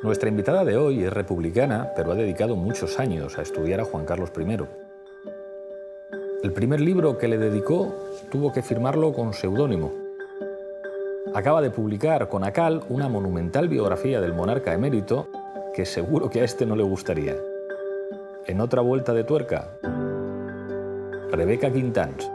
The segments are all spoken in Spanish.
Nuestra invitada de hoy es republicana, pero ha dedicado muchos años a estudiar a Juan Carlos I. El primer libro que le dedicó tuvo que firmarlo con seudónimo. Acaba de publicar con ACAL una monumental biografía del monarca emérito que seguro que a este no le gustaría. En otra vuelta de tuerca, Rebeca Quintans.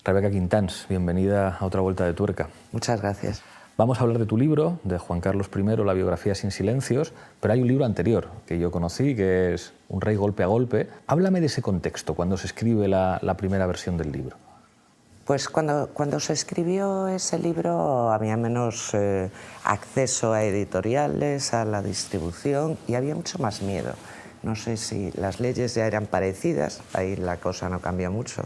Rebeca Quintans, bienvenida a otra vuelta de tuerca. Muchas gracias. Vamos a hablar de tu libro, de Juan Carlos I, La biografía sin silencios, pero hay un libro anterior que yo conocí, que es Un rey golpe a golpe. Háblame de ese contexto, cuando se escribe la primera versión del libro. Pues cuando se escribió ese libro había menos acceso a editoriales, a la distribución, y había mucho más miedo. No sé si las leyes ya eran parecidas, ahí la cosa no cambió mucho,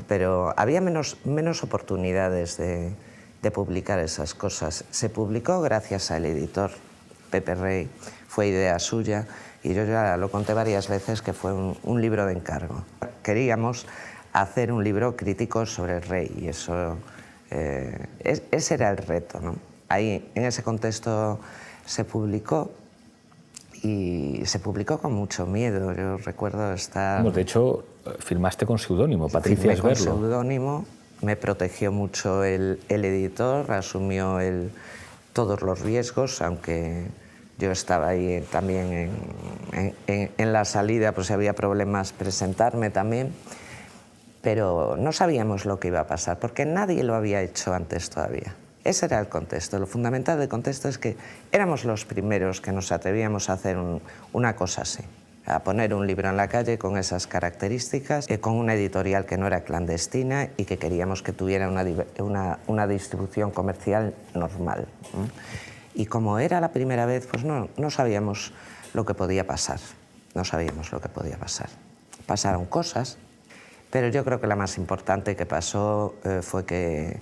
pero había menos oportunidades de publicar esas cosas. Se publicó gracias al editor, Pepe Rey, fue idea suya, y yo ya lo conté varias veces que fue un libro de encargo. Queríamos hacer un libro crítico sobre el rey, y eso, ese era el reto, ¿no? Ahí, en ese contexto, se publicó, y se publicó con mucho miedo. Yo recuerdo estar... Bueno, de hecho, firmaste con seudónimo, Patricia Esberlo. Con seudónimo, me protegió mucho el editor, asumió todos los riesgos, aunque yo estaba ahí también en la salida, pues si había problemas presentarme también, pero no sabíamos lo que iba a pasar, porque nadie lo había hecho antes todavía. Ese era el contexto. Lo fundamental del contexto es que éramos los primeros que nos atrevíamos a hacer una cosa así, a poner un libro en la calle con esas características, con una editorial que no era clandestina y que queríamos que tuviera una distribución comercial normal. Y como era la primera vez, pues no sabíamos lo que podía pasar. No sabíamos lo que podía pasar. Pasaron cosas, pero yo creo que la más importante que pasó fue que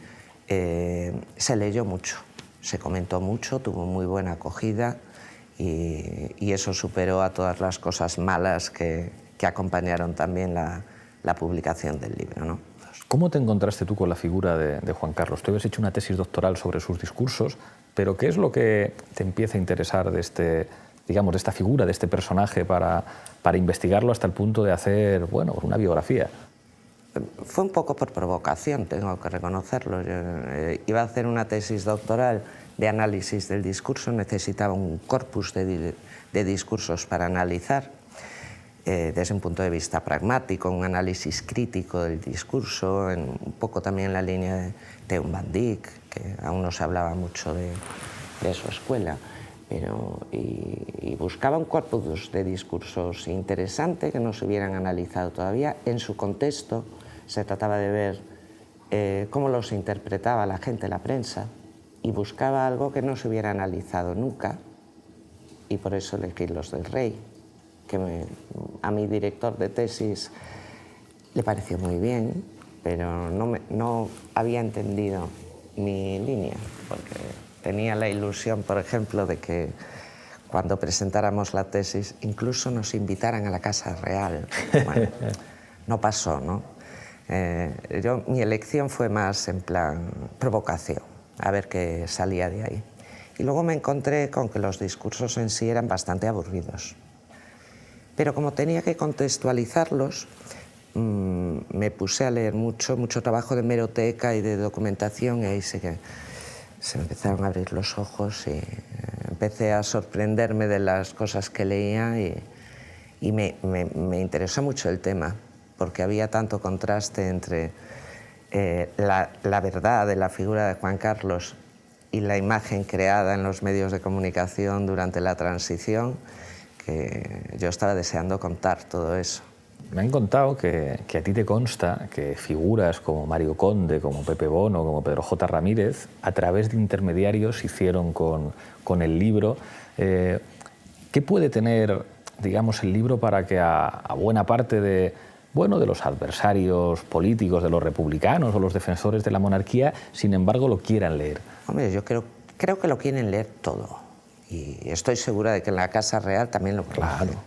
se leyó mucho, se comentó mucho, tuvo muy buena acogida, y eso superó a todas las cosas malas que acompañaron también la publicación del libro, ¿no? ¿Cómo te encontraste tú con la figura de Juan Carlos? Tú habías hecho una tesis doctoral sobre sus discursos, pero ¿qué es lo que te empieza a interesar de esta figura, de este personaje, para investigarlo hasta el punto de hacer, bueno, una biografía? Fue un poco por provocación, tengo que reconocerlo. Yo iba a hacer una tesis doctoral de análisis del discurso, necesitaba un corpus de discursos para analizar, desde un punto de vista pragmático, un análisis crítico del discurso, un poco también en la línea de Teun Van Dijk, que aún no se hablaba mucho de su escuela, y buscaba un corpus de discursos interesante que no se hubieran analizado todavía en su contexto. Se trataba de ver cómo los interpretaba la gente, la prensa, y buscaba algo que no se hubiera analizado nunca, y por eso elegí los del rey, que a mi director de tesis le pareció muy bien, pero no había entendido mi línea, porque tenía la ilusión, por ejemplo, de que cuando presentáramos la tesis incluso nos invitaran a la Casa Real. Bueno, no pasó, ¿no? Mi elección fue más en plan provocación, a ver qué salía de ahí. Y luego me encontré con que los discursos en sí eran bastante aburridos. Pero como tenía que contextualizarlos, me puse a leer mucho trabajo de hemeroteca y de documentación, y ahí sí que se me empezaron a abrir los ojos y empecé a sorprenderme de las cosas que leía, y me interesó mucho el tema, porque había tanto contraste entre la verdad de la figura de Juan Carlos y la imagen creada en los medios de comunicación durante la transición, que yo estaba deseando contar todo eso. Me han contado que a ti te consta que figuras como Mario Conde, como Pepe Bono, como Pedro J. Ramírez, a través de intermediarios hicieron con el libro. ¿Qué puede tener digamos, el libro para que a buena parte de los adversarios políticos, de los republicanos o los defensores de la monarquía, sin embargo, lo quieran leer? Hombre, yo creo que lo quieren leer todo. Y estoy segura de que en la Casa Real también lo conocen. Claro.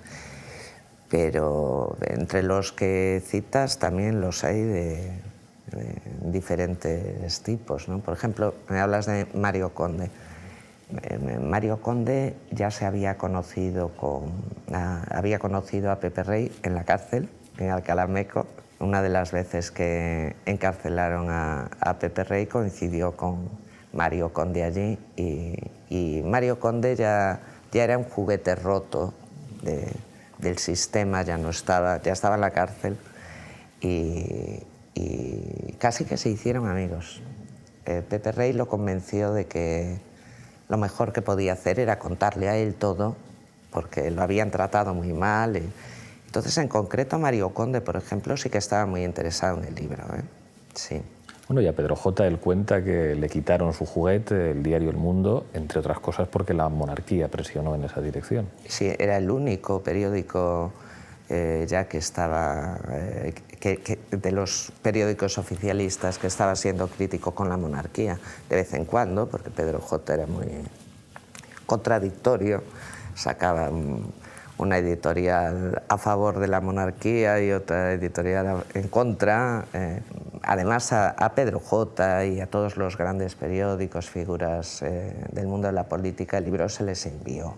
Pero entre los que citas también los hay de diferentes tipos, ¿no? Por ejemplo, me hablas de Mario Conde. Mario Conde ya se había conocido a Pepe Rey en la cárcel, en Alcalá Meco. Una de las veces que encarcelaron a Pepe Rey coincidió con Mario Conde allí, y Mario Conde ya era un juguete roto del sistema, ya estaba en la cárcel, y casi que se hicieron amigos. Pepe Rey lo convenció de que lo mejor que podía hacer era contarle a él todo, porque lo habían tratado muy mal. Entonces, en concreto, Mario Conde, por ejemplo, sí que estaba muy interesado en el libro, ¿eh? Sí. Bueno, y a Pedro J. él cuenta que le quitaron su juguete, el diario El Mundo, entre otras cosas porque la monarquía presionó en esa dirección. Sí, era el único periódico ya que estaba, de los periódicos oficialistas, que estaba siendo crítico con la monarquía de vez en cuando, porque Pedro J. era muy contradictorio, sacaba una editorial a favor de la monarquía y otra editorial en contra. Además, a Pedro J. y a todos los grandes periódicos, figuras del mundo de la política, el libro se les envió.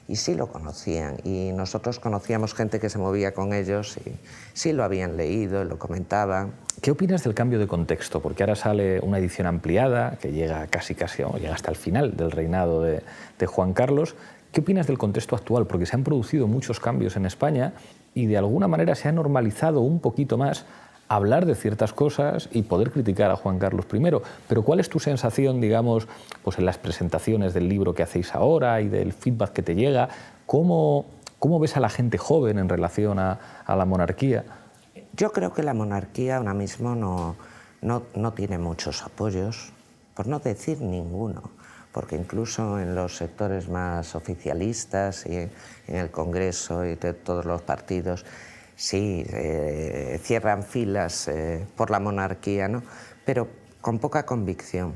Y sí lo conocían, y nosotros conocíamos gente que se movía con ellos y sí lo habían leído, lo comentaban. ¿Qué opinas del cambio de contexto? Porque ahora sale una edición ampliada que llega llega hasta el final del reinado de Juan Carlos. ¿Qué opinas del contexto actual? Porque se han producido muchos cambios en España y de alguna manera se ha normalizado un poquito más hablar de ciertas cosas y poder criticar a Juan Carlos I. Pero ¿cuál es tu sensación, digamos, pues en las presentaciones del libro que hacéis ahora y del feedback que te llega? ¿Cómo ves a la gente joven en relación a la monarquía? Yo creo que la monarquía ahora mismo no tiene muchos apoyos, por no decir ninguno, porque incluso en los sectores más oficialistas y en el Congreso y de todos los partidos, sí, cierran filas por la monarquía, ¿no? Pero con poca convicción.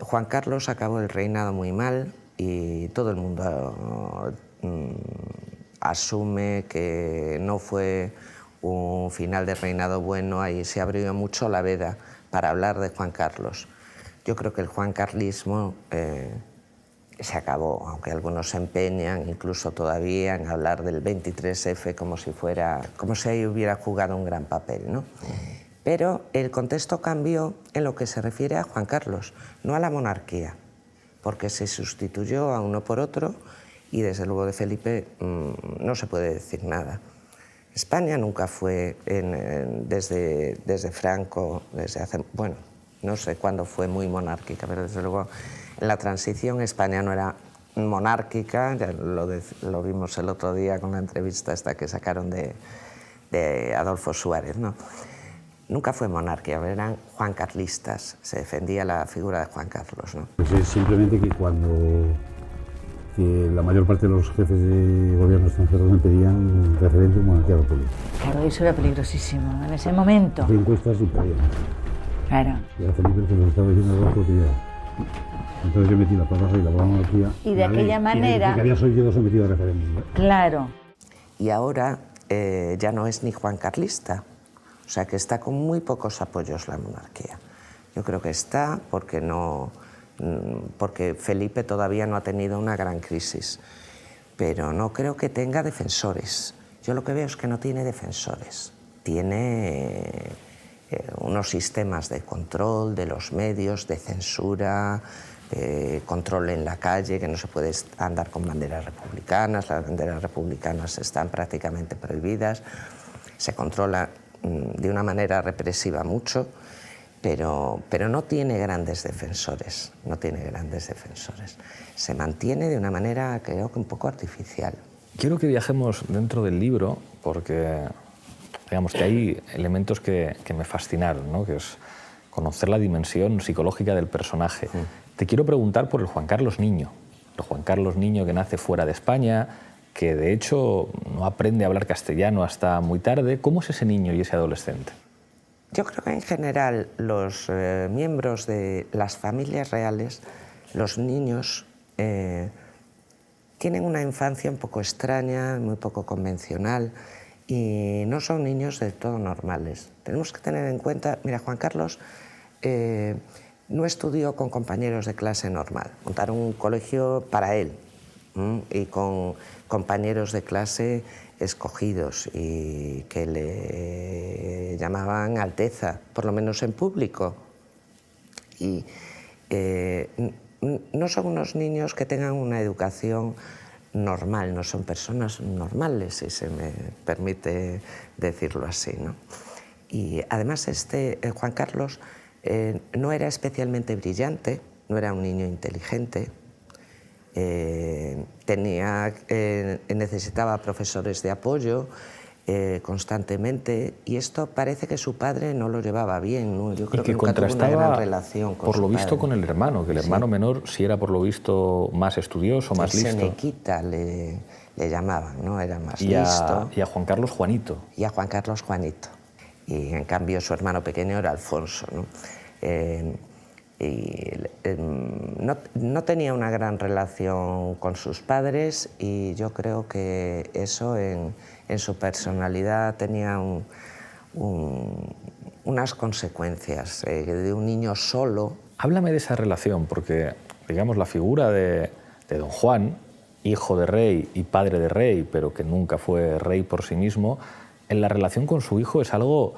Juan Carlos acabó el reinado muy mal y todo el mundo asume que no fue un final de reinado bueno. Ahí se abrió mucho la veda para hablar de Juan Carlos. Yo creo que el juancarlismo se acabó, aunque algunos se empeñan incluso todavía en hablar del 23F como si ahí hubiera jugado un gran papel, ¿no? Pero el contexto cambió en lo que se refiere a Juan Carlos, no a la monarquía, porque se sustituyó a uno por otro y desde luego de Felipe no se puede decir nada. España nunca fue, desde Franco, desde hace, bueno, no sé cuándo fue muy monárquica, pero desde luego en la transición España no era monárquica, ya lo vimos el otro día con la entrevista esta que sacaron de Adolfo Suárez, ¿no? Nunca fue monarquía, eran juancarlistas, se defendía la figura de Juan Carlos, ¿no? Pues es simplemente que que la mayor parte de los jefes de gobierno extranjeros me pedían referéndum monarquía república. Claro, eso era peligrosísimo en ese momento. Hacía encuestas y caían. Claro. Y a Felipe se lo estaba diciendo a Adolfo que ya. Entonces yo metí la palabra y la monarquía. Y de aquella manera. Y que había sido sometido a referéndum. Claro. Y ahora ya no es ni juancarlista, o sea que está con muy pocos apoyos la monarquía. Yo creo que está porque Felipe todavía no ha tenido una gran crisis, pero no creo que tenga defensores. Yo lo que veo es que no tiene defensores. Tiene unos sistemas de control de los medios, de censura, control en la calle, que no se puede andar con banderas republicanas, las banderas republicanas están prácticamente prohibidas, se controla de una manera represiva mucho, pero no tiene grandes defensores, no tiene grandes defensores. Se mantiene de una manera, creo que un poco artificial. Quiero que viajemos dentro del libro porque, digamos, que hay elementos que me fascinaron, ¿no? Que es conocer la dimensión psicológica del personaje. Te quiero preguntar por el Juan Carlos niño. El Juan Carlos niño que nace fuera de España, que de hecho no aprende a hablar castellano hasta muy tarde. ¿Cómo es ese niño y ese adolescente? Yo creo que en general los miembros de las familias reales, los niños, tienen una infancia un poco extraña, muy poco convencional, y no son niños del todo normales. Tenemos que tener en cuenta, mira, Juan Carlos no estudió con compañeros de clase normal, montaron un colegio para él y con compañeros de clase escogidos y que le llamaban Alteza, por lo menos en público. Y no son unos niños que tengan una educación normal, no son personas normales, si se me permite decirlo así, ¿no? Y además Juan Carlos no era especialmente brillante, no era un niño inteligente, necesitaba profesores de apoyo constantemente, y esto parece que su padre no lo llevaba bien, ¿no? Yo creo que nunca tuvo una gran relación con por lo su visto padre. Con el hermano, que el hermano menor sí era por lo visto más estudioso, más listo. Senequita le llamaban, ¿no? Era más listo. Y a Juan Carlos Juanito. Y a Juan Carlos Juanito. Y en cambio su hermano pequeño era Alfonso, ¿no? No tenía una gran relación con sus padres, y yo creo que eso en su personalidad tenía unas consecuencias de un niño solo. Háblame de esa relación, porque digamos la figura de don Juan, hijo de rey y padre de rey, pero que nunca fue rey por sí mismo, en la relación con su hijo es algo,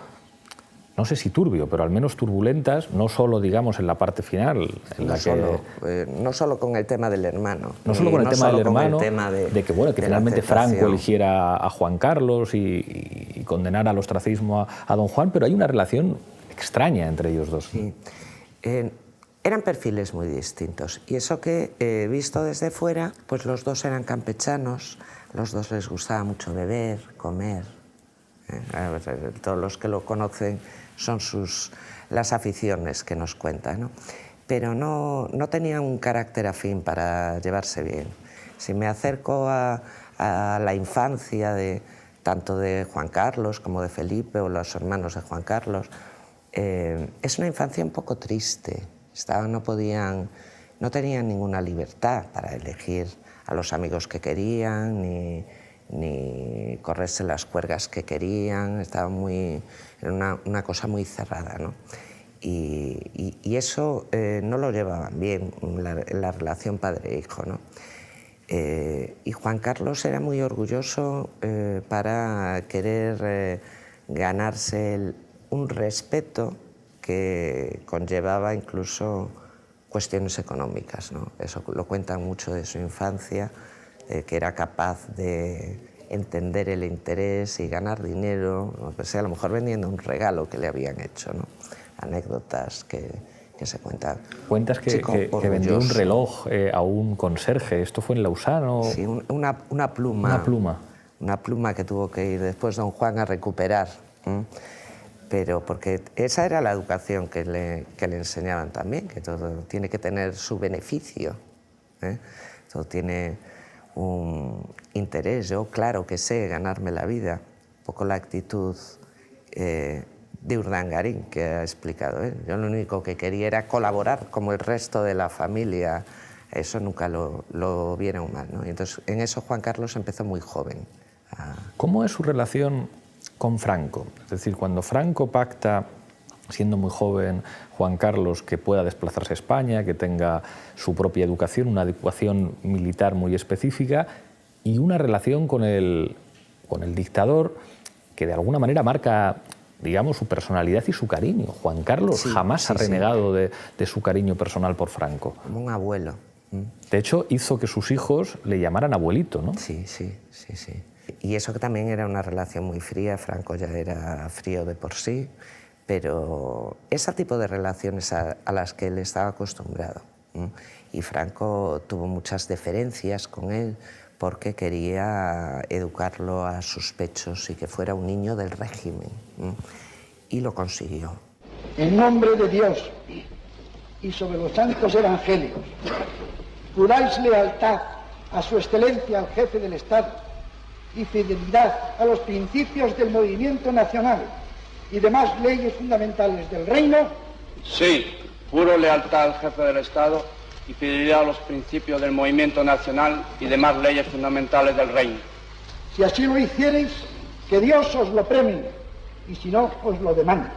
no sé si turbio, pero al menos turbulentas, no solo, digamos, en la parte final. No solo con el tema del hermano. No solo con el tema del hermano, de que, bueno, que finalmente Franco eligiera a Juan Carlos y condenara al ostracismo a don Juan, pero hay una relación extraña entre ellos dos. Sí. Eran perfiles muy distintos, y eso que, visto desde fuera, pues los dos eran campechanos, los dos les gustaba mucho beber, comer. Todos los que lo conocen son las aficiones que nos cuentan, ¿no? Pero no tenían un carácter afín para llevarse bien. Si me acerco a la infancia tanto de Juan Carlos como de Felipe o los hermanos de Juan Carlos, es una infancia un poco triste. No tenían ninguna libertad para elegir a los amigos que querían, ni correrse las cuerdas que querían. Estaban en una cosa muy cerrada, ¿no? Y eso no lo llevaban bien, la relación padre-hijo, ¿no? Y Juan Carlos era muy orgulloso para querer ganarse un respeto que conllevaba incluso cuestiones económicas, ¿no? Eso lo cuentan mucho de su infancia, que era capaz de entender el interés y ganar dinero, no sé, a lo mejor vendiendo un regalo que le habían hecho, ¿no? Anécdotas que se cuentan. Cuentas que vendió un reloj a un conserje. ¿Esto fue en Lausano? Sí, una pluma. Una pluma. Una pluma que tuvo que ir después don Juan a recuperar. Pero porque esa era la educación que le enseñaban también, que todo tiene que tener su beneficio, todo tiene un interés. Yo, claro que sé ganarme la vida, un poco la actitud de Urdangarín que ha explicado él. Yo lo único que quería era colaborar como el resto de la familia. Eso nunca lo vieron mal, ¿no? Y entonces en eso Juan Carlos empezó muy joven. ¿Cómo es su relación con Franco? Es decir, cuando Franco pacta, siendo muy joven, Juan Carlos, que pueda desplazarse a España, que tenga su propia educación, una educación militar muy específica, y una relación con el dictador que de alguna manera marca, digamos, su personalidad y su cariño. Juan Carlos jamás ha renegado de su cariño personal por Franco. Como un abuelo. De hecho, hizo que sus hijos le llamaran abuelito, ¿no? Sí. Y eso que también era una relación muy fría. Franco ya era frío de por sí, pero ese tipo de relaciones a las que él estaba acostumbrado. Y Franco tuvo muchas deferencias con él porque quería educarlo a sus pechos y que fuera un niño del régimen. Y lo consiguió. En nombre de Dios y sobre los santos evangelios, juráis lealtad a su excelencia, al jefe del Estado, y fidelidad a los principios del movimiento nacional y demás leyes fundamentales del reino? Sí, juro lealtad al jefe del Estado y fidelidad a los principios del movimiento nacional y demás leyes fundamentales del reino. Si así lo hiciereis, que Dios os lo premie, y si no, os lo demande.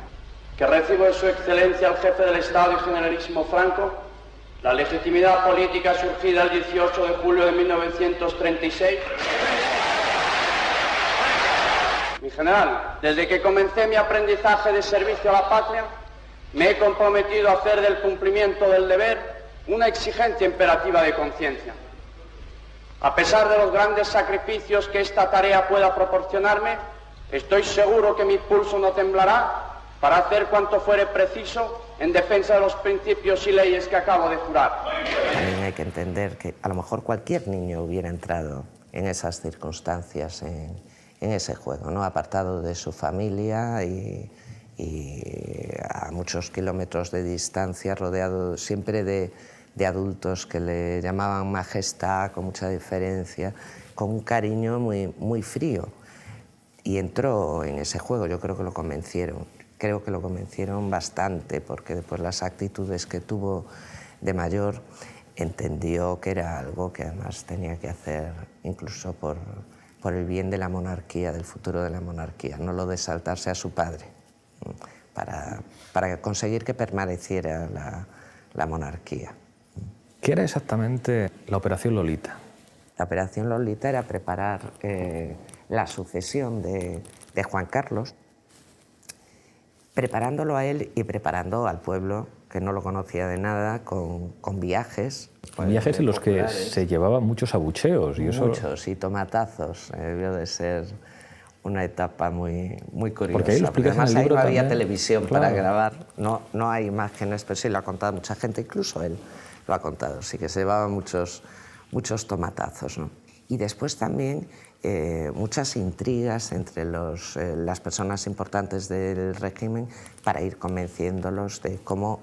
Que recibo de su excelencia al jefe del Estado y generalísimo Franco la legitimidad política surgida el 18 de julio de 1936. Mi general, desde que comencé mi aprendizaje de servicio a la patria, me he comprometido a hacer del cumplimiento del deber una exigencia imperativa de conciencia. A pesar de los grandes sacrificios que esta tarea pueda proporcionarme, estoy seguro que mi pulso no temblará para hacer cuanto fuere preciso en defensa de los principios y leyes que acabo de jurar. También hay que entender que a lo mejor cualquier niño hubiera entrado en esas circunstancias, en ese juego, ¿no? Apartado de su familia y a muchos kilómetros de distancia, rodeado siempre de adultos que le llamaban majestad, con mucha diferencia, con un cariño muy frío. Y entró en ese juego, yo creo que lo convencieron. Creo que lo convencieron bastante, porque después las actitudes que tuvo de mayor, entendió que era algo que además tenía que hacer incluso por el bien de la monarquía, del futuro de la monarquía, no lo de saltarse a su padre, para conseguir que permaneciera la monarquía. ¿Qué era exactamente la Operación Lolita? La Operación Lolita era preparar la sucesión de Juan Carlos, preparándolo a él y preparando al pueblo que no lo conocía de nada, con viajes. Viajes en los que se llevaban muchos abucheos. Muchos, y tomatazos. Debió de ser una etapa muy curiosa. Porque ahí lo explicas además en el libro ahí no había también. televisión Claro. para grabar, no hay imágenes, pero sí lo ha contado mucha gente, incluso él lo ha contado, sí que se llevaban muchos tomatazos, ¿no? Y después también muchas intrigas entre las personas importantes del régimen para ir convenciéndolos de cómo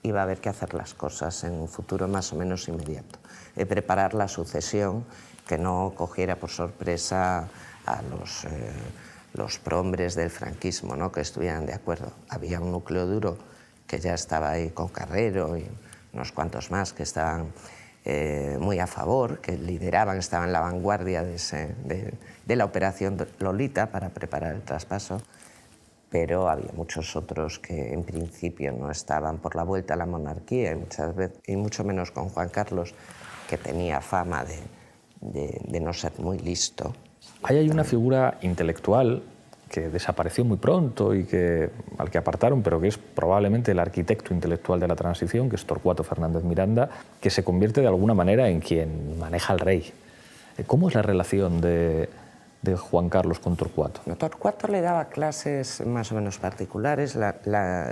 iba a haber que hacer las cosas en un futuro más o menos inmediato. Preparar la sucesión, que no cogiera por sorpresa a los prohombres del franquismo, ¿no? Que estuvieran de acuerdo. Había un núcleo duro que ya estaba ahí con Carrero y unos cuantos más que estaban muy a favor, que lideraban, estaban en la vanguardia de la Operación Lolita para preparar el traspaso, pero había muchos otros que en principio no estaban por la vuelta a la monarquía y mucho menos con Juan Carlos, que tenía fama de no ser muy listo. Ahí hay una figura intelectual que desapareció muy pronto y al que apartaron, pero que es probablemente el arquitecto intelectual de la transición, que es Torcuato Fernández Miranda, que se convierte de alguna manera en quien maneja al rey. ¿Cómo es la relación de Juan Carlos con Torcuato? Torcuato le daba clases más o menos particulares.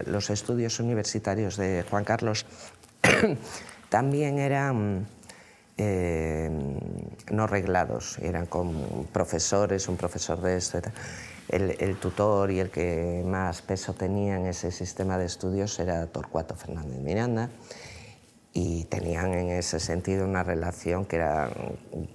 Los estudios universitarios de Juan Carlos también eran no reglados, eran con profesores, un profesor de esto. El tutor y el que más peso tenía en ese sistema de estudios era Torcuato Fernández Miranda, y tenían en ese sentido una relación que era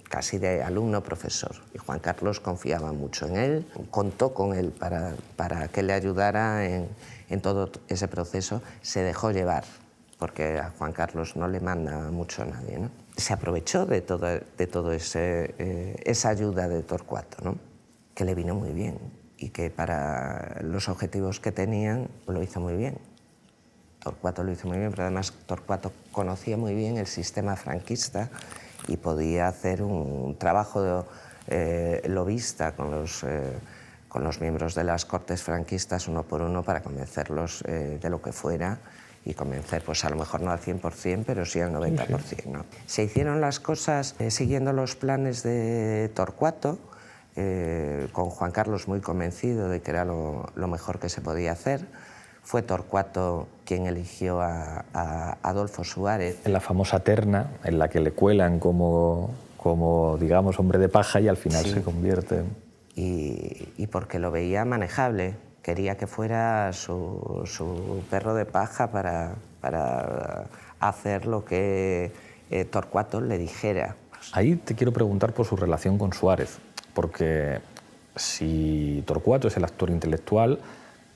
casi de alumno-profesor. Y Juan Carlos confiaba mucho en él, contó con él para que le ayudara en todo ese proceso. Se dejó llevar, porque a Juan Carlos no le manda mucho a nadie, ¿no? Se aprovechó de todo esa ayuda de Torcuato, ¿no? Que le vino muy bien y que para los objetivos que tenían lo hizo muy bien. Torcuato lo hizo muy bien, pero además Torcuato conocía muy bien el sistema franquista y podía hacer un trabajo lobista con los miembros de las cortes franquistas uno por uno para convencerlos de lo que fuera y convencer, pues a lo mejor no al 100%, pero sí al 90%, ¿no? Se hicieron las cosas siguiendo los planes de Torcuato, con Juan Carlos muy convencido de que era lo mejor que se podía hacer. Fue Torcuato quien eligió a Adolfo Suárez. En la famosa terna, en la que le cuelan como digamos, hombre de paja y al final sí se convierte. Y porque lo veía manejable, quería que fuera su perro de paja para hacer lo que Torcuato le dijera. Ahí te quiero preguntar por su relación con Suárez. porque si Torcuato es el actor intelectual,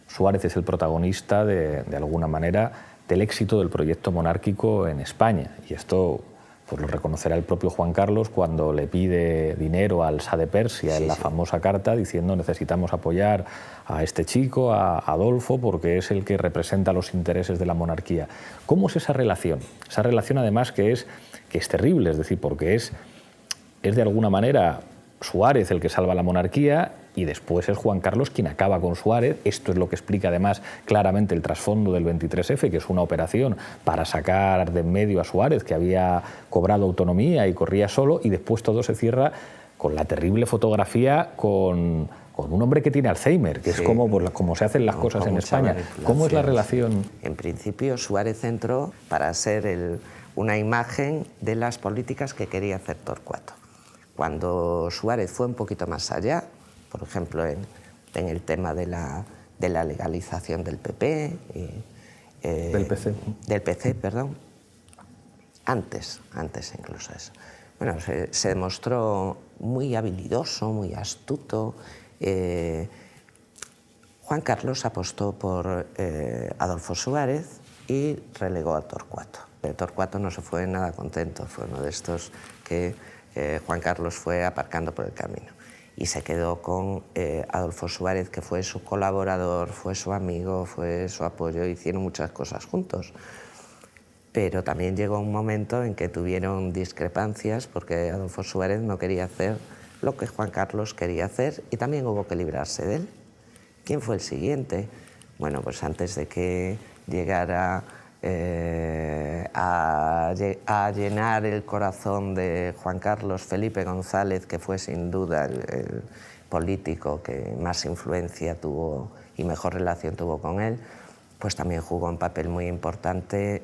Suárez es el protagonista, de alguna manera, del éxito del proyecto monárquico en España. Y esto pues lo reconocerá el propio Juan Carlos cuando le pide dinero al Shah de Persia en la famosa carta diciendo necesitamos apoyar a este chico, a Adolfo, porque es el que representa los intereses de la monarquía. ¿Cómo es esa relación? Esa relación además que es terrible, es decir, porque es de alguna manera Suárez el que salva la monarquía y después es Juan Carlos quien acaba con Suárez. Esto es lo que explica además claramente el trasfondo del 23F, que es una operación para sacar de en medio a Suárez, que había cobrado autonomía y corría solo, y después todo se cierra con la terrible fotografía con un hombre que tiene Alzheimer, que es como se hacen las cosas en España. ¿Cómo es la relación? En principio Suárez entró para ser una imagen de las políticas que quería hacer Torcuato. Cuando Suárez fue un poquito más allá, por ejemplo, en el tema de la legalización del PP. Del PC. Del PC, perdón. Antes incluso eso. Bueno, se demostró muy habilidoso, muy astuto. Juan Carlos apostó por Adolfo Suárez y relegó a Torcuato. Torcuato no se fue nada contento, fue uno de estos que Juan Carlos fue aparcando por el camino. Y se quedó con Adolfo Suárez, que fue su colaborador, fue su amigo, fue su apoyo, hicieron muchas cosas juntos. Pero también llegó un momento en que tuvieron discrepancias porque Adolfo Suárez no quería hacer lo que Juan Carlos quería hacer y también hubo que librarse de él. ¿Quién fue el siguiente? Bueno, pues antes de que llegara a llenar el corazón de Juan Carlos, Felipe González, que fue sin duda el político que más influencia tuvo y mejor relación tuvo con él, pues también jugó un papel muy importante,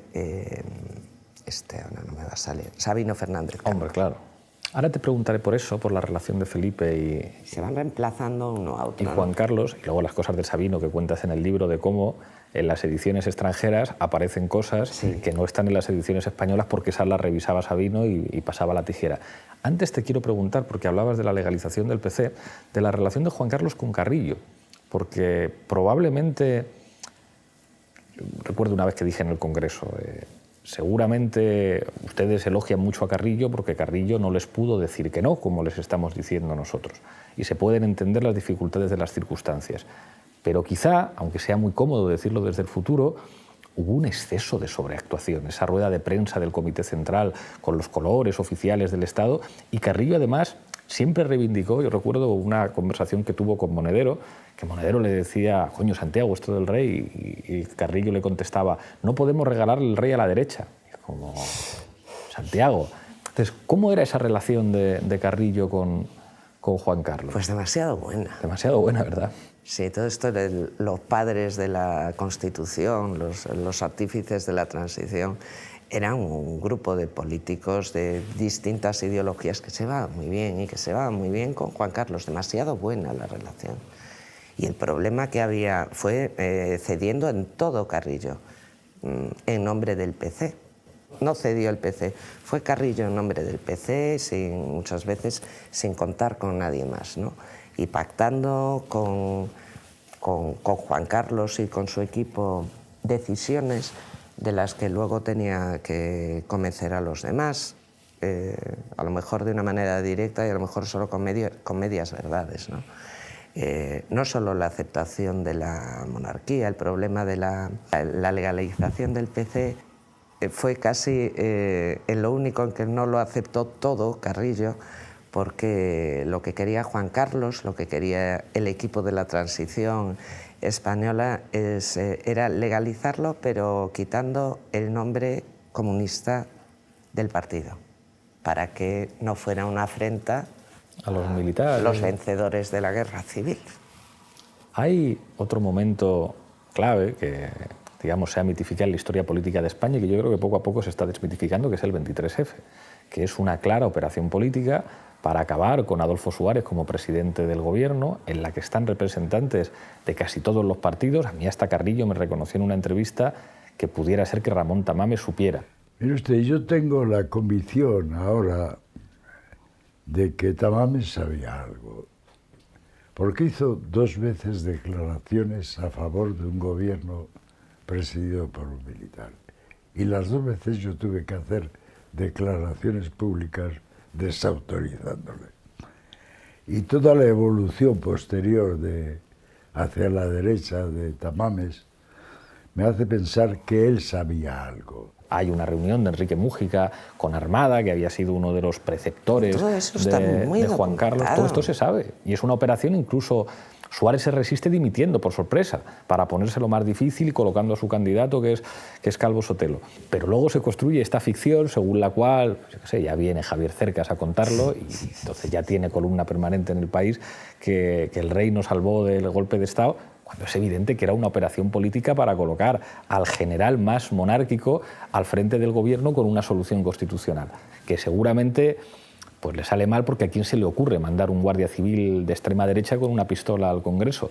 ahora no me va a salir, Sabino Fernández. Hombre, claro. Ahora te preguntaré por eso, por la relación de Felipe y... Se van reemplazando uno a otro. Y Juan Carlos, y luego las cosas de Sabino que cuentas en el libro, de cómo en las ediciones extranjeras aparecen cosas que no están en las ediciones españolas porque esas las revisaba Sabino y pasaba la tijera. Antes te quiero preguntar, porque hablabas de la legalización del PC, de la relación de Juan Carlos con Carrillo, porque probablemente, recuerdo una vez que dije en el Congreso, seguramente ustedes elogian mucho a Carrillo porque Carrillo no les pudo decir que no, como les estamos diciendo nosotros, y se pueden entender las dificultades de las circunstancias. Pero quizá, aunque sea muy cómodo decirlo desde el futuro, hubo un exceso de sobreactuación, esa rueda de prensa del Comité Central con los colores oficiales del Estado, y Carrillo además siempre reivindicó, yo recuerdo una conversación que tuvo con Monedero, que Monedero le decía, coño, Santiago, esto del rey, y Carrillo le contestaba, no podemos regalarle el rey a la derecha. Y como, Santiago. Entonces, ¿cómo era esa relación de Carrillo con Juan Carlos? Pues demasiado buena. Demasiado buena, ¿verdad? Sí, todo esto de los padres de la Constitución, los artífices de la transición, eran un grupo de políticos de distintas ideologías que se van muy bien y que se van muy bien con Juan Carlos. Demasiado buena la relación. Y el problema que había fue cediendo en todo Carrillo, en nombre del PC. No cedió el PC, fue Carrillo en nombre del PC, muchas veces sin contar con nadie más, ¿no? Y pactando con Juan Carlos y con su equipo decisiones de las que luego tenía que convencer a los demás, a lo mejor de una manera directa y a lo mejor solo con medias verdades, ¿no? No solo la aceptación de la monarquía, el problema de la legalización del PC fue casi en lo único en que no lo aceptó todo Carrillo, porque lo que quería Juan Carlos, lo que quería el equipo de la transición española era legalizarlo, pero quitando el nombre comunista del partido, para que no fuera una afrenta a los militares, los vencedores de la guerra civil. Hay otro momento clave que, digamos, se ha mitificado en la historia política de España y que yo creo que poco a poco se está desmitificando, que es el 23F, que es una clara operación política para acabar con Adolfo Suárez como presidente del gobierno, en la que están representantes de casi todos los partidos. A mí hasta Carrillo me reconoció en una entrevista que pudiera ser que Ramón Tamames supiera. Mire usted, yo tengo la convicción ahora de que Tamames sabía algo, porque hizo 2 veces declaraciones a favor de un gobierno presidido por un militar. Y las 2 veces yo tuve que hacer declaraciones públicas desautorizándole. Y toda la evolución posterior hacia la derecha de Tamames me hace pensar que él sabía algo. Hay una reunión de Enrique Múgica con Armada, que había sido uno de los preceptores de Juan Carlos. Todo esto se sabe. Y es una operación, incluso Suárez se resiste dimitiendo por sorpresa, para ponérselo más difícil y colocando a su candidato, que es Calvo Sotelo. Pero luego se construye esta ficción según la cual, yo qué sé, ya viene Javier Cercas a contarlo y entonces ya tiene columna permanente en El País que el rey nos salvó del golpe de Estado, cuando es evidente que era una operación política para colocar al general más monárquico al frente del gobierno con una solución constitucional, que seguramente pues le sale mal, porque a quién se le ocurre mandar un guardia civil de extrema derecha con una pistola al Congreso.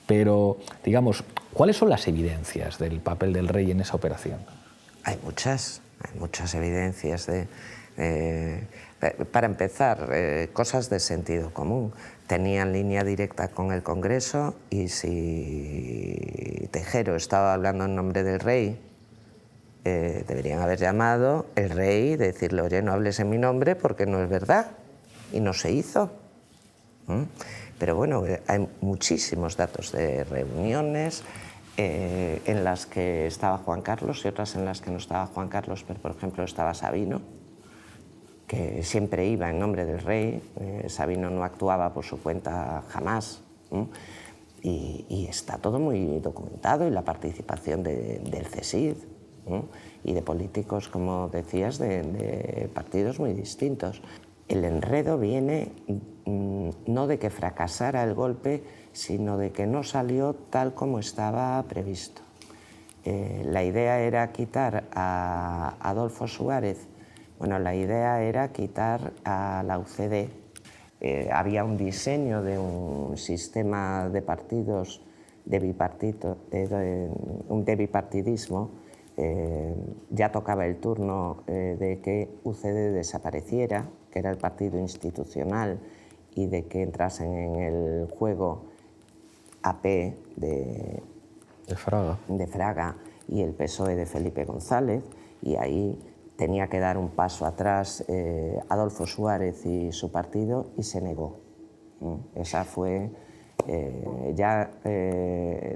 Pero, digamos, ¿cuáles son las evidencias del papel del rey en esa operación? Hay muchas evidencias. Para empezar, cosas de sentido común. Tenían línea directa con el Congreso y si Tejero estaba hablando en nombre del rey, deberían haber llamado el rey y decirle, oye, no hables en mi nombre porque no es verdad. Y no se hizo. Pero bueno, hay muchísimos datos de reuniones en las que estaba Juan Carlos y otras en las que no estaba Juan Carlos, pero por ejemplo estaba Sabino, que siempre iba en nombre del rey. Sabino no actuaba por su cuenta jamás. Y está todo muy documentado, y la participación del CSID y de políticos, como decías, de partidos muy distintos. El enredo viene no de que fracasara el golpe, sino de que no salió tal como estaba previsto. La idea era quitar a Adolfo Suárez. Bueno, la idea era quitar a la UCD. Había un diseño de un sistema de partidos de bipartidismo. Ya tocaba el turno de que UCD desapareciera, que era el partido institucional, y de que entrasen en el juego AP de Fraga y el PSOE de Felipe González, y ahí tenía que dar un paso atrás Adolfo Suárez y su partido, y se negó. Esa fue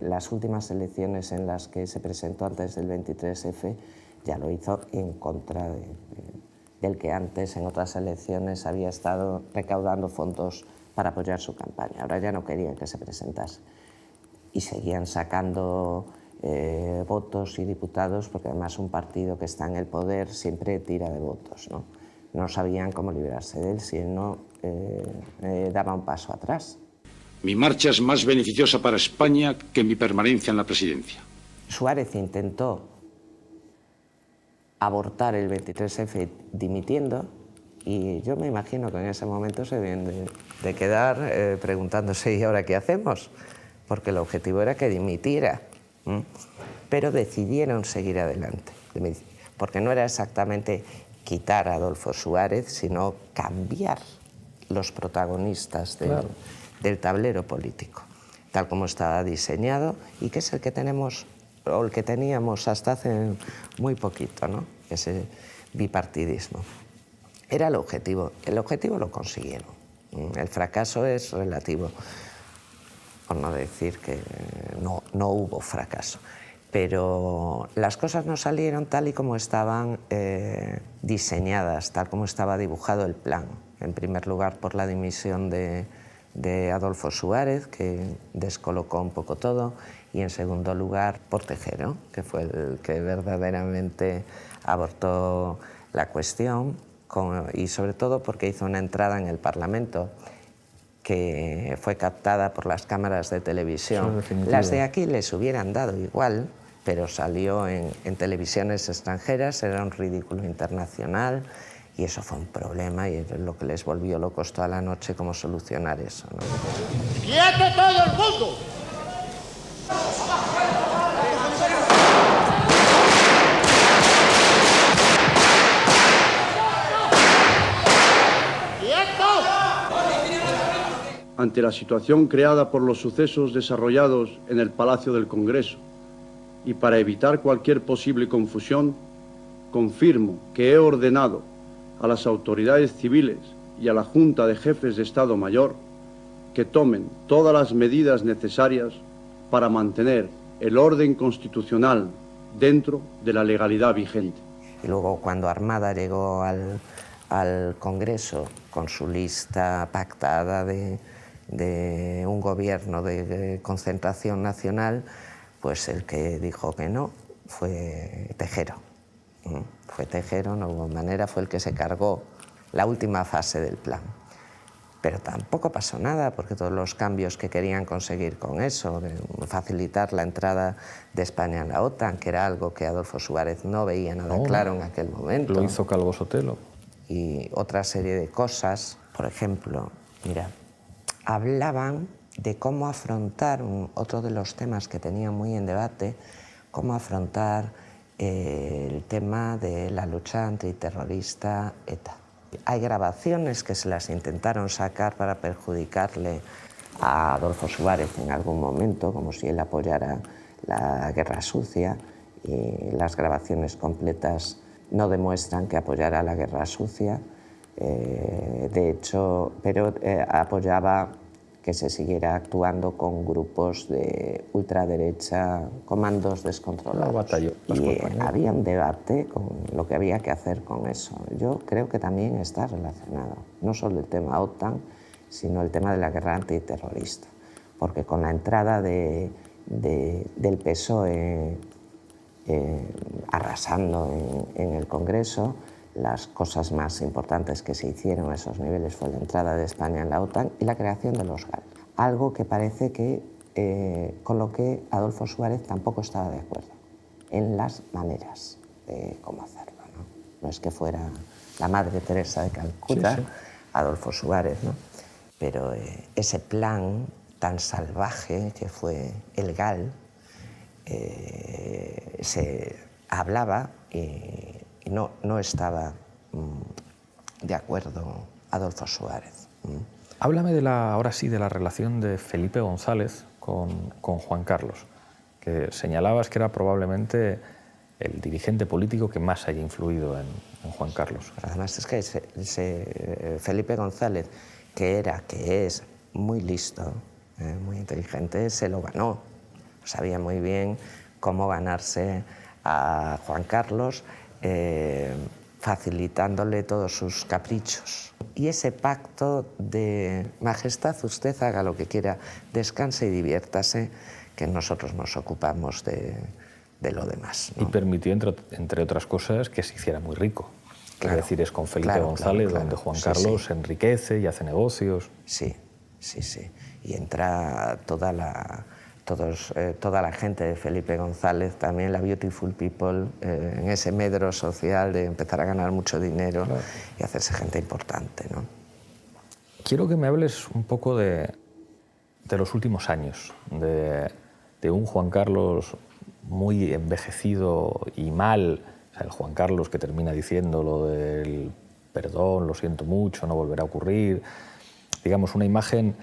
las últimas elecciones en las que se presentó antes del 23F, ya lo hizo en contra del que antes en otras elecciones había estado recaudando fondos para apoyar su campaña. Ahora ya no querían que se presentase. Y seguían sacando votos y diputados, porque además un partido que está en el poder siempre tira de votos, ¿no? No sabían cómo librarse de él si él no daba un paso atrás. Mi marcha es más beneficiosa para España que mi permanencia en la presidencia. Suárez intentó abortar el 23F dimitiendo, y yo me imagino que en ese momento se deben de quedar preguntándose, ¿y ahora qué hacemos? Porque el objetivo era que dimitiera. Pero decidieron seguir adelante, porque no era exactamente quitar a Adolfo Suárez, sino cambiar los protagonistas del tablero político, tal como estaba diseñado, y que es el que tenemos, o el que teníamos hasta hace muy poquito, ¿no? Ese bipartidismo. Era el objetivo lo consiguieron. El fracaso es relativo, por no decir que no hubo fracaso. Pero las cosas no salieron tal y como estaban diseñadas, tal como estaba dibujado el plan. En primer lugar, por la dimisión de Adolfo Suárez, que descolocó un poco todo, y en segundo lugar, por Tejero, que fue el que verdaderamente abortó la cuestión, y sobre todo porque hizo una entrada en el Parlamento que fue captada por las cámaras de televisión. Las de aquí les hubieran dado igual, pero salió en televisiones extranjeras, era un ridículo internacional, y eso fue un problema, y es lo que les volvió locos toda la noche, cómo solucionar eso, ¿no? ¡Quieto todo el mundo! ¡Quietos! ante la situación creada por los sucesos desarrollados en el Palacio del Congreso y para evitar cualquier posible confusión, confirmo que he ordenado a las autoridades civiles y a la Junta de Jefes de Estado Mayor que tomen todas las medidas necesarias para mantener el orden constitucional dentro de la legalidad vigente. Y luego, cuando Armada llegó al Congreso con su lista pactada de un gobierno de concentración nacional, pues el que dijo que no fue Tejero. Fue Tejero, no hubo manera, fue el que se cargó la última fase del plan. Pero tampoco pasó nada, porque todos los cambios que querían conseguir con eso, de facilitar la entrada de España en la OTAN, que era algo que Adolfo Suárez no veía nada claro en aquel momento. Lo hizo Calvo Sotelo. Y otra serie de cosas, por ejemplo, mira, hablaban de cómo afrontar, otro de los temas que tenían muy en debate, cómo afrontar el tema de la lucha antiterrorista ETA. Hay grabaciones que se las intentaron sacar para perjudicarle a Adolfo Suárez en algún momento, como si él apoyara la guerra sucia, y las grabaciones completas no demuestran que apoyara la guerra sucia, de hecho, pero apoyaba que se siguiera actuando con grupos de ultraderecha, comandos descontrolados. Y había un debate con lo que había que hacer con eso. Yo creo que también está relacionado, no solo el tema OTAN, sino el tema de la guerra antiterrorista. Porque con la entrada del PSOE arrasando en el Congreso, las cosas más importantes que se hicieron a esos niveles fue la entrada de España en la OTAN y la creación de los GAL. Algo que parece que con lo que Adolfo Suárez tampoco estaba de acuerdo, en las maneras de cómo hacerlo, ¿no? No es que fuera la Madre Teresa de Calcuta, sí, sí. Adolfo Suárez, ¿no? Pero ese plan tan salvaje que fue el GAL, se hablaba y no estaba de acuerdo Adolfo Suárez. Háblame ahora sí de la relación de Felipe González con Juan Carlos, que señalabas que era probablemente el dirigente político que más haya influido en Juan Carlos. Además es que Felipe González, que es muy listo, muy inteligente, se lo ganó. Sabía muy bien cómo ganarse a Juan Carlos, facilitándole todos sus caprichos. Y ese pacto de majestad, usted haga lo que quiera, descanse y diviértase, que nosotros nos ocupamos de lo demás, ¿no? Y permitió, entre otras cosas, que se hiciera muy rico. Claro, es decir, es con Felipe González donde Juan Carlos se enriquece y hace negocios. Sí. Y entra toda la gente de Felipe González, también la Beautiful People, en ese medro social de empezar a ganar mucho dinero y hacerse gente importante, ¿no? Quiero que me hables un poco de los últimos años, de un Juan Carlos muy envejecido y mal, o sea, el Juan Carlos que termina diciendo lo del perdón, lo siento mucho, no volverá a ocurrir, digamos, una imagen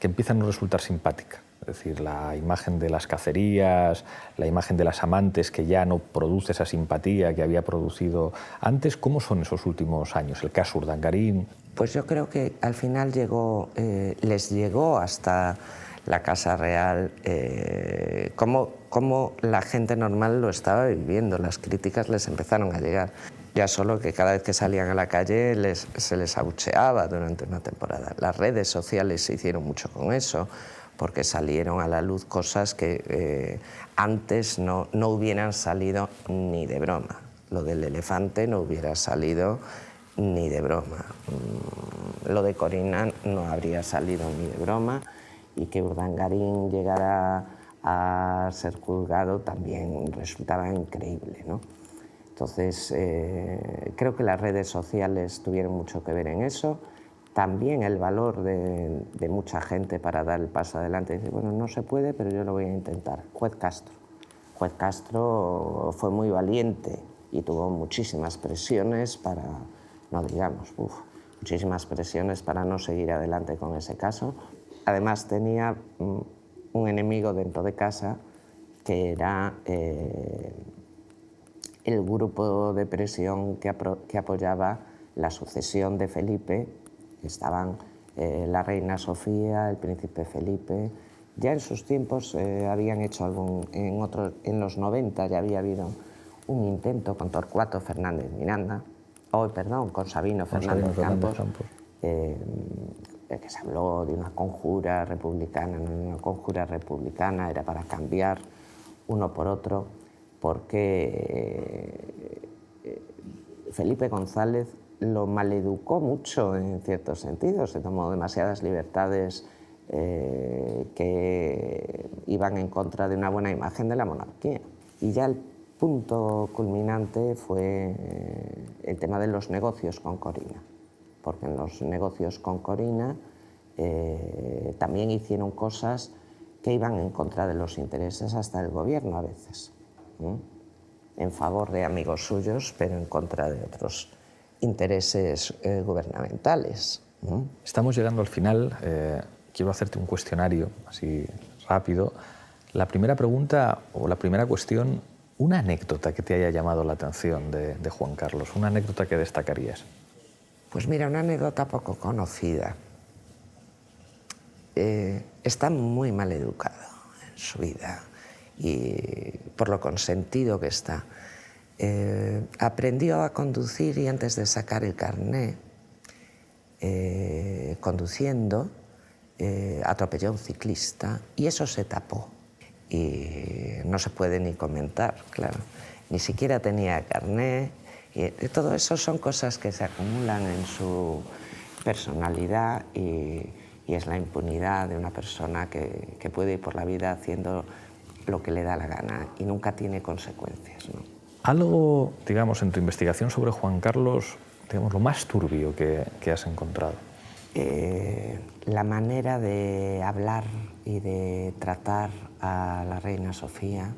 que empieza a no resultar simpática. Es decir, la imagen de las cacerías, la imagen de las amantes que ya no produce esa simpatía que había producido antes. ¿Cómo son esos últimos años? El caso Urdangarín. Pues yo creo que al final les llegó hasta la Casa Real cómo la gente normal lo estaba viviendo. Las críticas les empezaron a llegar. Ya solo que cada vez que salían a la calle se les abucheaba durante una temporada. Las redes sociales se hicieron mucho con eso, porque salieron a la luz cosas que antes no hubieran salido ni de broma. Lo del elefante no hubiera salido ni de broma. Lo de Corina no habría salido ni de broma, y que Urdangarín llegara a ser juzgado también resultaba increíble, ¿no? Entonces, creo que las redes sociales tuvieron mucho que ver en eso. También el valor de mucha gente para dar el paso adelante. Dice, bueno, no se puede, pero yo lo voy a intentar. Juez Castro fue muy valiente y tuvo muchísimas presiones para, muchísimas presiones para no seguir adelante con ese caso. además tenía un enemigo dentro de casa, que era el grupo de presión que apoyaba la sucesión de Felipe. Estaban la reina Sofía, el príncipe Felipe. Ya en sus tiempos habían hecho en los 90 ya había habido un intento con Torcuato Fernández Miranda, con Sabino Fernández Campos, que se habló de una conjura republicana. Una conjura republicana era para cambiar uno por otro, porque Felipe González lo maleducó mucho en ciertos sentidos, se tomó demasiadas libertades que iban en contra de una buena imagen de la monarquía. Y ya el punto culminante fue el tema de los negocios con Corina, porque en los negocios con Corina también hicieron cosas que iban en contra de los intereses hasta del gobierno a veces, en favor de amigos suyos, pero en contra de otros intereses gubernamentales. Estamos llegando al final. Quiero hacerte un cuestionario así rápido. La primera pregunta o la primera cuestión, una anécdota que te haya llamado la atención de Juan Carlos, una anécdota que destacarías. Pues mira, una anécdota poco conocida. Está muy mal educado en su vida y por lo consentido que está. Aprendió a conducir y antes de sacar el carné, conduciendo, atropelló a un ciclista y eso se tapó. Y no se puede ni comentar, claro. Ni siquiera tenía carné. Y todo eso son cosas que se acumulan en su personalidad y es la impunidad de una persona que puede ir por la vida haciendo lo que le da la gana y nunca tiene consecuencias, ¿no? Algo, digamos, en tu investigación sobre Juan Carlos, digamos, lo más turbio que has encontrado. La manera de hablar y de tratar a la reina Sofía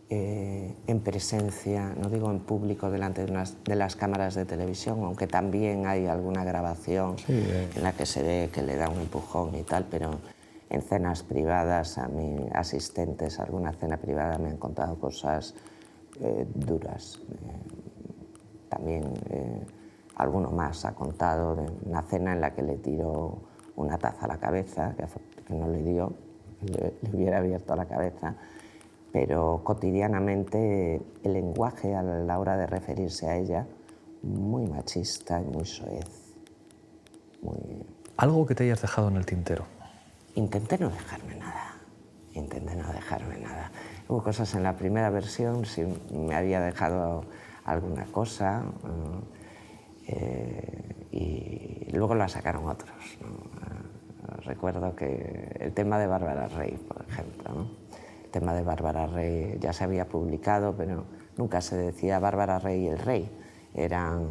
en presencia, no digo en público delante de las cámaras de televisión, aunque también hay alguna grabación en la que se ve que le da un empujón y tal, pero en cenas privadas a mis asistentes a alguna cena privada me han contado cosas duras. También alguno más ha contado de una cena en la que le tiró una taza a la cabeza, que no le dio, le hubiera abierto la cabeza, pero cotidianamente el lenguaje a la hora de referirse a ella, muy machista y muy soez. ¿Algo que te hayas dejado en el tintero? Intenté no dejarme nada. Hubo cosas en la primera versión, si me había dejado alguna cosa, y luego la sacaron otros, ¿no? Recuerdo que el tema de Bárbara Rey, por ejemplo, ¿no? El tema de Bárbara Rey ya se había publicado, pero nunca se decía Bárbara Rey y el rey. Eran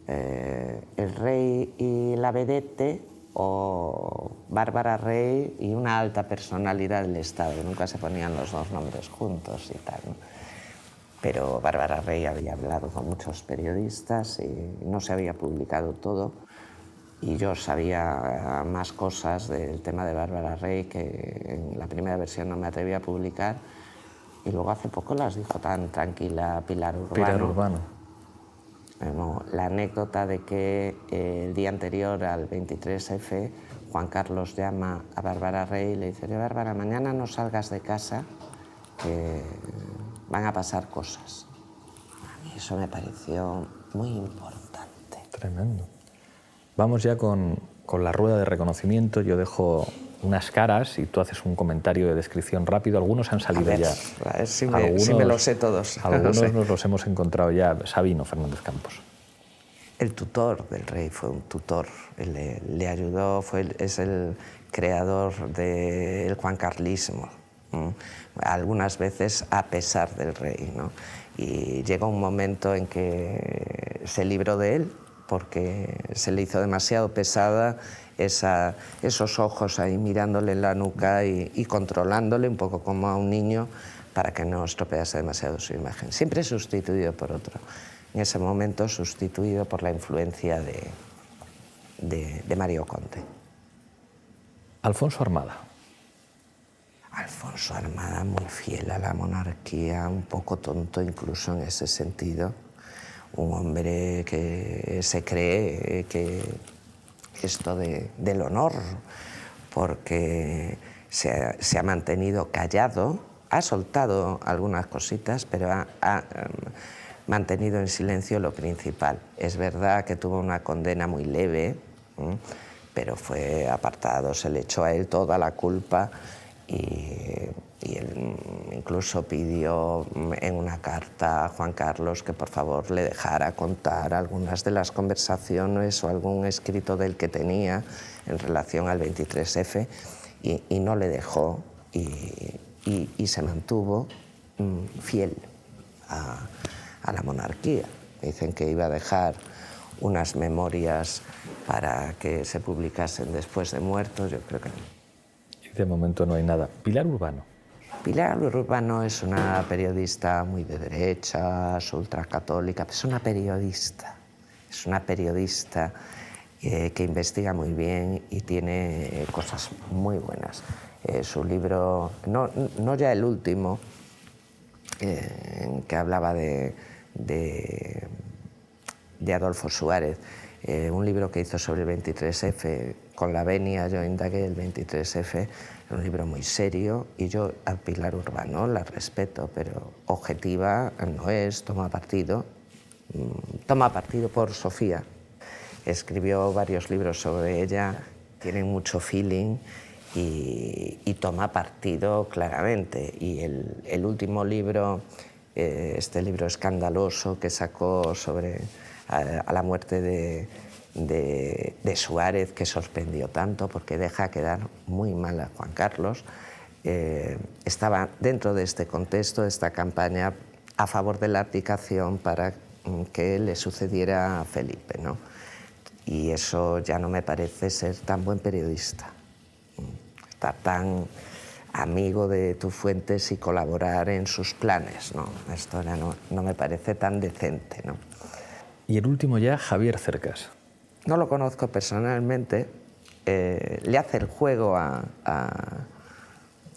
el rey y la vedette, o Bárbara Rey y una alta personalidad del Estado. Nunca se ponían los dos nombres juntos y tal, ¿no? Pero Bárbara Rey había hablado con muchos periodistas y no se había publicado todo. Y yo sabía más cosas del tema de Bárbara Rey que en la primera versión no me atreví a publicar. Y luego hace poco las dijo tan tranquila Pilar Urbano. La anécdota de que el día anterior al 23F, Juan Carlos llama a Bárbara Rey y le dice: Bárbara, mañana no salgas de casa, que van a pasar cosas. A mí eso me pareció muy importante. Tremendo. Vamos ya con la rueda de reconocimiento. Yo dejo unas caras y tú haces un comentario de descripción rápido. Algunos han salido a ver si me los sé todos. Algunos nos los hemos encontrado ya. Sabino Fernández Campos. El tutor del rey fue un tutor, le ayudó, es el creador del juancarlismo, algunas veces a pesar del rey, ¿no? Y llegó un momento en que se libró de él porque se le hizo demasiado pesada esos ojos ahí mirándole en la nuca y controlándole un poco como a un niño para que no estropease demasiado su imagen. Siempre sustituido por otro. En ese momento sustituido por la influencia de Mario Conte. Alfonso Armada. Alfonso Armada, muy fiel a la monarquía, un poco tonto incluso en ese sentido. Un hombre que se cree que esto del honor, porque se ha mantenido callado, ha soltado algunas cositas, pero ha mantenido en silencio lo principal. Es verdad que tuvo una condena muy leve, pero fue apartado, se le echó a él toda la culpa y él incluso pidió en una carta a Juan Carlos que por favor le dejara contar algunas de las conversaciones o algún escrito del que tenía en relación al 23F y no le dejó y se mantuvo fiel a la monarquía. Dicen que iba a dejar unas memorias para que se publicasen después de muerto, yo creo que no. De momento no hay nada. Pilar Urbano. Pilar Urbano es una periodista muy de derechas, ultracatólica, es una periodista que investiga muy bien y tiene cosas muy buenas. Su libro, no ya el último, que hablaba de Adolfo Suárez, un libro que hizo sobre el 23F, con la venia yo indagué el 23F, un libro muy serio, y yo a Pilar Urbano la respeto, pero objetiva no es, toma partido por Sofía. Escribió varios libros sobre ella, tiene mucho feeling y toma partido claramente. Y el último libro, este libro escandaloso que sacó sobre a la muerte de Suárez, que sorprendió tanto porque deja quedar muy mal a Juan Carlos, estaba dentro de este contexto, de esta campaña a favor de la abdicación para que le sucediera a Felipe, ¿no? Y eso ya no me parece ser tan buen periodista, estar tan amigo de tus fuentes y colaborar en sus planes, ¿no? Esto ya no me parece tan decente, ¿no? Y el último ya, Javier Cercas. No lo conozco personalmente, le hace el juego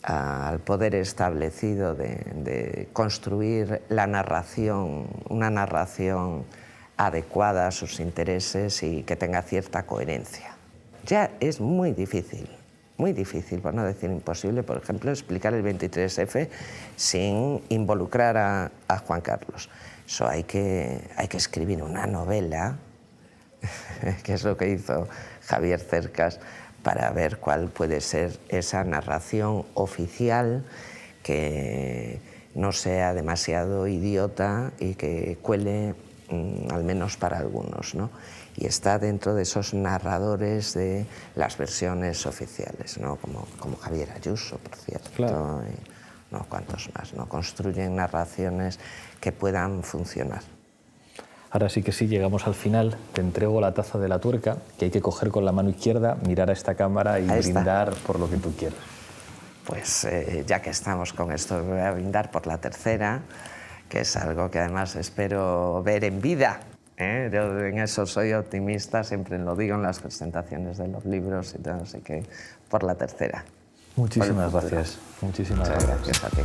al poder establecido de construir la narración, una narración adecuada a sus intereses y que tenga cierta coherencia. Ya es muy difícil, por no decir imposible, por ejemplo, explicar el 23F sin involucrar a Juan Carlos. Eso hay que escribir una novela, que es lo que hizo Javier Cercas, para ver cuál puede ser esa narración oficial que no sea demasiado idiota y que cuele, al menos para algunos, ¿no? Y está dentro de esos narradores de las versiones oficiales, ¿no? Como Javier Ayuso, por cierto, claro. Y no cuantos más, ¿no? Construyen narraciones que puedan funcionar. Ahora sí que sí, llegamos al final. Te entrego la taza de la tuerca, que hay que coger con la mano izquierda, mirar a esta cámara y brindar por lo que tú quieras. Pues ya que estamos con esto, voy a brindar por la tercera, que es algo que además espero ver en vida. Yo en eso soy optimista, siempre lo digo en las presentaciones de los libros y todo, así que por la tercera. Muchísimas gracias. Muchísimas gracias a ti.